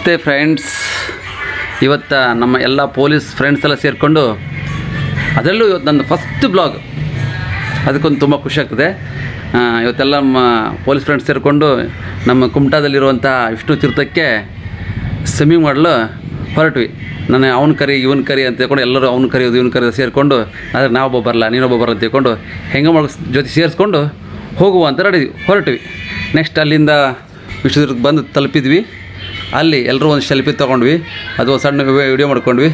ನಮಸ್ತೆ ಫ್ರೆಂಡ್ಸ್. ಇವತ್ತು ನಮ್ಮ ಎಲ್ಲ ಪೊಲೀಸ್ ಫ್ರೆಂಡ್ಸ್ ಎಲ್ಲ ಸೇರಿಕೊಂಡು, ಅದರಲ್ಲೂ ಇವತ್ತು ನನ್ನ ಫಸ್ಟ್ ಬ್ಲಾಗ್, ಅದಕ್ಕೊಂದು ತುಂಬ ಖುಷಿ ಆಗ್ತದೆ. ಇವತ್ತೆಲ್ಲ ನಮ್ಮ ಪೊಲೀಸ್ ಫ್ರೆಂಡ್ಸ್ ಸೇರಿಕೊಂಡು ನಮ್ಮ ಕುಮಟಾದಲ್ಲಿರುವಂಥ ವಿಷ್ಣು ತೀರ್ಥಕ್ಕೆ ಸ್ವಿಮ್ಮಿಂಗ್ ಮಾಡಲು ಹೊರಟ್ವಿ. ನಾನು ಅವ್ನ ಕರಿ ಇವನ ಕರಿ ಅಂತ ಹೇಳ್ಕೊಂಡು ಎಲ್ಲರೂ ಅವ್ನ ಕರಿಯೋದು ಇವನ ಕರಿಯೋದು ಸೇರಿಕೊಂಡು, ಆದರೆ ನಾವೊಬ್ಬ ಬರಲ್ಲ ನೀನೊಬ್ಬ ಬರಲ್ಲ ಅಂತ ಹೇಳ್ಕೊಂಡು ಹೆಂಗೆ ಮಾಡೋ ಜೊತೆ ಸೇರಿಸ್ಕೊಂಡು ಹೋಗುವ ಅಂತ ಹೊರಟ್ವಿ. ನೆಕ್ಸ್ಟ್ ಅಲ್ಲಿಂದ ವಿಷ್ಣು ತೀರ್ಥಕ್ಕೆ ಬಂದು ತಲುಪಿದ್ವಿ. ಅಲ್ಲಿ ಎಲ್ಲರೂ ಒಂದು ಸೆಲ್ಫಿ ತೊಗೊಂಡ್ವಿ, ಅದು ಸಣ್ಣ ವೀಡಿಯೋ ಮಾಡ್ಕೊಂಡ್ವಿ.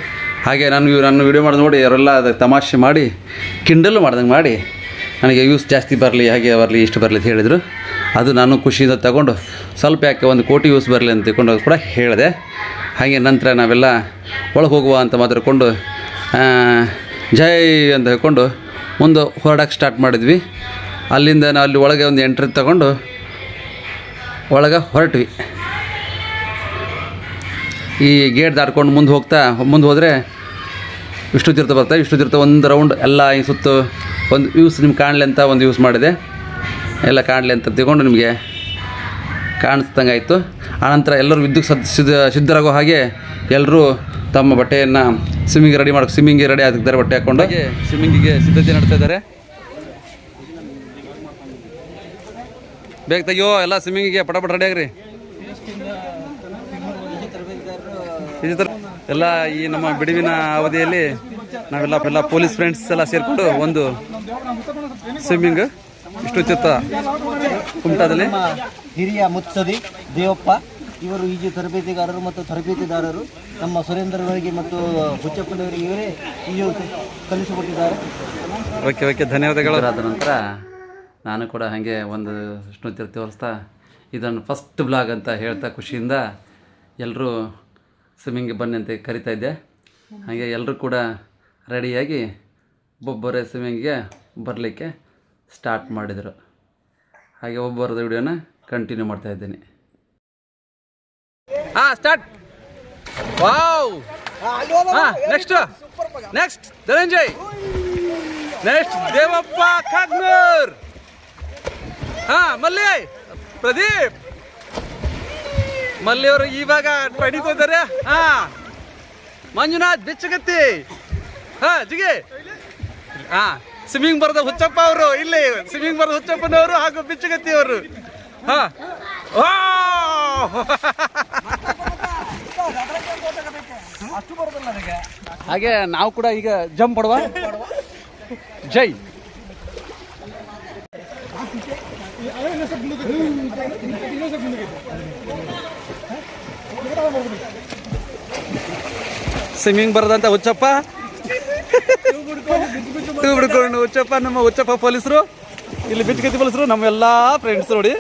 ಹಾಗೆ ನಾನು ವೀಡಿಯೋ ಮಾಡೋದು ನೋಡಿ ಅವರೆಲ್ಲ ಅದಕ್ಕೆ ತಮಾಷೆ ಮಾಡಿ ಕಿಂಡಲ್ ಮಾಡ್ದಂಗೆ ಮಾಡಿ ನನಗೆ ವ್ಯೂಸ್ ಜಾಸ್ತಿ ಬರಲಿ, ಹಾಗೆ ಬರಲಿ, ಇಷ್ಟು ಬರಲಿ ಅಂತ ಹೇಳಿದರು. ಅದು ನಾನು ಖುಷಿಯಿಂದ ತಗೊಂಡು ಸ್ವಲ್ಪ ಯಾಕೆ 1 ಕೋಟಿ ವ್ಯೂಸ್ ಬರಲಿ ಅಂತ ತಿಳ್ಕೊಂಡು ಕೂಡ ಹೇಳಿದೆ. ಹಾಗೆ ನಂತರ ನಾವೆಲ್ಲ ಒಳಗೆ ಹೋಗುವ ಅಂತ ಮಾತಾಡ್ಕೊಂಡು ಜೈ ಅಂತ ಹೇಳ್ಕೊಂಡು ಮುಂದೆ ಹೊರಡಕ್ಕೆ ಸ್ಟಾರ್ಟ್ ಮಾಡಿದ್ವಿ. ಅಲ್ಲಿಂದ ನಾವು ಅಲ್ಲಿ ಒಳಗೆ ಒಂದು ಎಂಟ್ರಿ ತಗೊಂಡು ಒಳಗೆ ಹೊರಟ್ವಿ. ಈ ಗೇಟ್ ದಾಟ್ಕೊಂಡು ಮುಂದೆ ಹೋದರೆ ವಿಷ್ಣು ತೀರ್ಥ ಬರ್ತಾರೆ. ವಿಷ್ಣು ತೀರ್ಥ ಒಂದು ರೌಂಡ್ ಎಲ್ಲ ಈ ಸುತ್ತು ಒಂದು ವ್ಯೂಸ್ ನಿಮ್ಗೆ ಕಾಣಲಿ ಅಂತ ಒಂದು ಯೂಸ್ ಮಾಡಿದೆ. ಎಲ್ಲ ಕಾಣಲಿ ಅಂತ ತಿಳ್ಕೊಂಡು ನಿಮಗೆ ಕಾಣಿಸ್ದಂಗೆ ಆಯಿತು. ಆನಂತರ ಎಲ್ಲರೂ ವಿದ್ಯುತ್ ಸಿದ್ಧರಾಗೋ ಹಾಗೆ ಎಲ್ಲರೂ ತಮ್ಮ ಬಟ್ಟೆಯನ್ನು ಸ್ವಿಮ್ಮಿಂಗಿಗೆ ರೆಡಿ ಆಗ್ತಿದ್ದಾರೆ. ಬಟ್ಟೆ ಹಾಕ್ಕೊಂಡು ಹಾಗೆ ಸ್ವಿಮ್ಮಿಂಗಿಗೆ ಸಿದ್ಧತೆ ನಡೆಸ್ತಾ ಇದ್ದಾರೆ. ಬೇಗ ತೆಗಿಯೋ, ಎಲ್ಲ ಸ್ವಿಮ್ಮಿಂಗಿಗೆ ಪಟಾಪಟ ರೆಡಿ ಆಗ್ರಿ. ಎಲ್ಲ ಈ ನಮ್ಮ ಬಿಡುವಿನ ಅವಧಿಯಲ್ಲಿ ನಾವೆಲ್ಲ ಪೊಲೀಸ್ ಫ್ರೆಂಡ್ಸ್ ಎಲ್ಲ ಸೇರಿಕೊಂಡು ಒಂದು ಸ್ವಿಮ್ಮಿಂಗ್ ವಿಷ್ಣು ತೀರ್ಥ ಕುಮಟಾದಲ್ಲಿ ಹಿರಿಯ ಮುತ್ಸದಿ ದೇವಪ್ಪ ಇವರು ಈಜು ತರಬೇತಿಗಾರರು ಮತ್ತು ತರಬೇತಿದಾರರು ನಮ್ಮ ಸುರೇಂದ್ರವರಿಗೆ ಮತ್ತು ಹುಚ್ಚಪ್ಪನವರಿಗೆ ಇವರೇ ಈಜು ಕಲಿಸಿಕೊಟ್ಟಿದ್ದಾರೆ. ಓಕೆ ಧನ್ಯವಾದಗಳು. ಅದ ನಂತರ ನಾನು ಕೂಡ ಹಾಗೆ ಒಂದು ವಿಷ್ಣು ತೀರ್ಥ ತೋರಿಸ್ತಾ ಇದನ್ನು ಫಸ್ಟ್ ಬ್ಲಾಗ್ ಅಂತ ಹೇಳ್ತಾ ಖುಷಿಯಿಂದ ಎಲ್ಲರೂ ಸ್ವಿಮ್ಮಿಂಗ್ಗೆ ಬನ್ನಿ ಅಂತ ಕರಿತಾ ಇದ್ದೆ. ಹಾಗೆ ಎಲ್ಲರೂ ಕೂಡ ರೆಡಿಯಾಗಿ ಒಬ್ಬೊಬ್ಬರೇ ಸ್ವಿಮ್ಮಿಂಗಿಗೆ ಬರಲಿಕ್ಕೆ ಸ್ಟಾರ್ಟ್ ಮಾಡಿದರು. ಹಾಗೆ ಒಬ್ಬರದ ವಿಡಿಯೋನ ಕಂಟಿನ್ಯೂ ಮಾಡ್ತಾ ಇದ್ದೀನಿ. Start. Wow. Next Dhananjay, next Devappa Kagnur, Malli Pradeep ಮಲ್ಲಿಯವರು ಇವಾಗ ಟ್ರೈನಿಂಗ್ ಹೋಗ್ತಾರೆ. ಮಂಜುನಾಥ್ ಬಿಚ್ಚಗತ್ತಿ, ಜಿಗೆ ಸ್ವಿಮ್ಮಿಂಗ್ ಬರದ ಹುಚ್ಚಪ್ಪ ಅವರು, ಇಲ್ಲಿ ಸ್ವಿಮ್ಮಿಂಗ್ ಬರದ ಹುಚ್ಚಪ್ಪನವರು ಹಾಗೂ ಬಿಚ್ಚಗತ್ತಿ ಅವರು. ಹಾಗೆ ನಾವು ಕೂಡ ಈಗ ಜಂಪ್ ಮಾಡುವ. ಜೈ. ಸ್ವಿಮ್ಮಿಂಗ್ ಬರದಂತ ಹುಚ್ಚಪ್ಪ ಬಿಡ್ಕೊಂಡು ಹುಚ್ಚಪ್ಪ, ನಮ್ಮ ಹುಚ್ಚಪ್ಪ ಪೊಲೀಸರು, ಇಲ್ಲಿ ಬಿಚ್ಚಗತ್ತಿ ಪೊಲೀಸರು, ನಮ್ಮೆಲ್ಲ ಫ್ರೆಂಡ್ಸ್ ನೋಡಿ.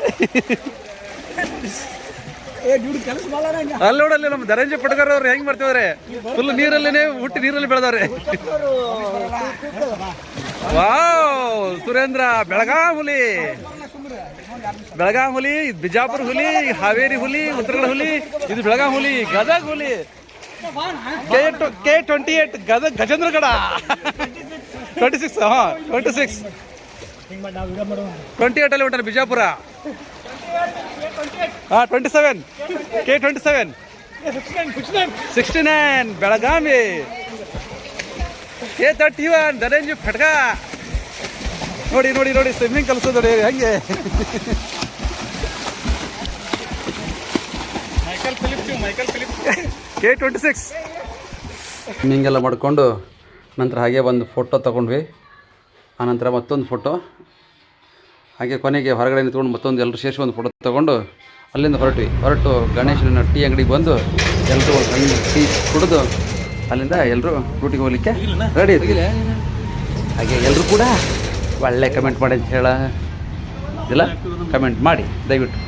ಅಲ್ಲಿ ನೋಡಲ್ಲಿ ನಮ್ಮ ಧನಂಜಯ ಪಟಗಾರ ಅವ್ರು ಹೆಂಗ್ ಮಾಡ್ತಿದಾರೆ, ಫುಲ್ ನೀರಲ್ಲೇ ಹುಟ್ಟಿ ನೀರಲ್ಲಿ ಬೆಳೆದವ್ರೆ. ವಾವ್. ಸುರೇಂದ್ರ ಬೆಳಗಾಂ ಹುಲಿ, ಇದು ಬಿಜಾಪುರ ಹುಲಿ, ಹಾವೇರಿ ಹುಲಿ, ಉತ್ತರಗಡ ಹುಲಿ, ಇದು ಬೆಳಗಾಂ ಹುಲಿ, ಗದಗ ಹುಲಿ, K28 ಗದಗ ಗಜೇಂದ್ರಗಡ, 26 28 ಅಲ್ಲಿ ಹೊಂಟಾರೆ ಬಿಜಾಪುರ. 27 K27 69 Belagavi, K31 Dhananjaya ಫಟ್ಕ. ನೋಡಿ ಸ್ವಿಮ್ಮಿಂಗ್ ಕಲಿಸೋದು ಹೆಂಗೆ. K26 ಸ್ವಿಮ್ಮಿಂಗೆಲ್ಲ ಮಾಡಿಕೊಂಡು ನಂತರ ಹಾಗೆ ಒಂದು ಫೋಟೋ ತೊಗೊಂಡ್ವಿ. ಆನಂತರ ಮತ್ತೊಂದು ಫೋಟೋ, ಹಾಗೆ ಕೊನೆಗೆ ಹೊರಗಡೆ ನಿಂತ್ಕೊಂಡು ಮತ್ತೊಂದು ಎಲ್ಲರೂ ಸೇರಿಸಿ ಒಂದು ಫೋಟೋ ತೊಗೊಂಡು ಅಲ್ಲಿಂದ ಹೊರಟು ಗಣೇಶನ ಟೀ ಅಂಗಡಿಗೆ ಬಂದು ಎಲ್ಲರೂ ಒಂದು ಸಣ್ಣ ಟೀ ಕುಡಿದು ಅಲ್ಲಿಂದ ಎಲ್ಲರೂ ಡ್ಯೂಟಿಗೆ ಹೋಗ್ಲಿಕ್ಕೆ ರೆಡಿ ಇರಲಿಲ್ಲ. ಹಾಗೆ ಎಲ್ಲರೂ ಕೂಡ ಒಳ್ಳೆ ಕಮೆಂಟ್ ಮಾಡಿ ಅಂತ ಇಲ್ಲ ಕಮೆಂಟ್ ಮಾಡಿ ದಯವಿಟ್ಟು.